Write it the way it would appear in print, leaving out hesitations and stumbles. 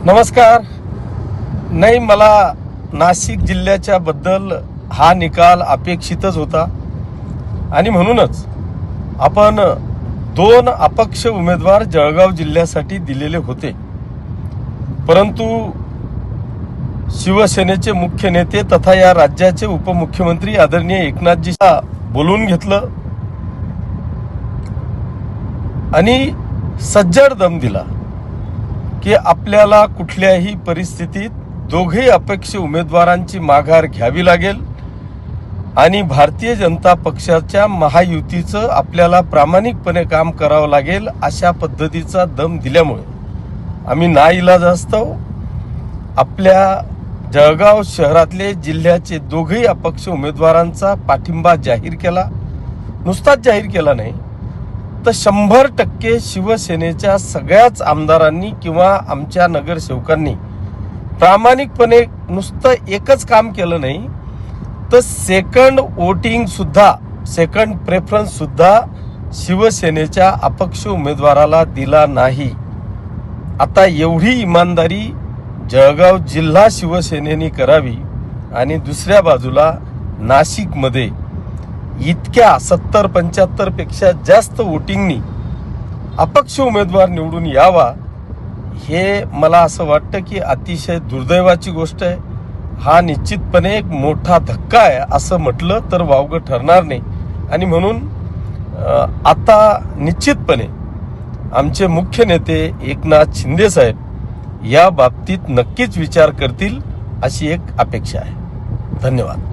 नमस्कार. नाही, मला नाशिक जिल्ह्याच्या बद्दल हा निकाल अपेक्षितच होता आणि म्हणूनच आपण 2 अपक्ष उमेदवार जळगाव जिल्ह्यासाठी दिलेले होते. परंतु शिवसेनेचे मुख्य नेते तथा या राज्याचे उपमुख्यमंत्री आदरणीय एकनाथजी बोलून घेतलं आणि सज्जड दम दिला की आपल्याला कुठल्याही परिस्थितीत दोघे अपक्ष उमेदवारांची माघार घ्यावी लागेल आणि भारतीय जनता पक्षाच्या महायुतीचं आपल्याला प्रामाणिकपणे काम करावं लागेल, अशा पद्धतीचा दम दिल्यामुळे आम्ही नाईलाजास्तव आपल्या जळगाव शहरातले जिल्ह्याचे दोघेही अपक्ष उमेदवारांचा पाठिंबा जाहीर केला. नुसताच जाहीर केला नाही तर 100% शिवसेनेच्या सगळ्याच आमदारांनी किंवा आमच्या नगरसेवकांनी प्रामाणिकपणे नुसतं एकच काम केलं नाही तर सेकंड वोटिंग सुद्धा, सेकंड प्रेफरन्स सुद्धा शिवसेनेच्या अपक्ष उमेदवाराला दिला नाही. आता एवढी इमानदारी जळगाव जिल्हा शिवसेनेने करावी आणि दुसऱ्या बाजूला नाशिकमध्ये इतक्या 70-75 पेक्षा जास्त वोटिंगनी अपक्ष उमेदवार निवडून यावा, हे मला असं वाटतं की अतिशय दुर्दैवाची गोष्ट आहे. हा निश्चितपणे एक मोठा धक्का आहे असं म्हटलं तर वावगं ठरणार नाही. आणि म्हणून आता निश्चितपणे आमचे मुख्य नेते एकनाथ शिंदे साहेब या बाबतीत नक्कीच विचार करतील अशी एक अपेक्षा आहे. धन्यवाद.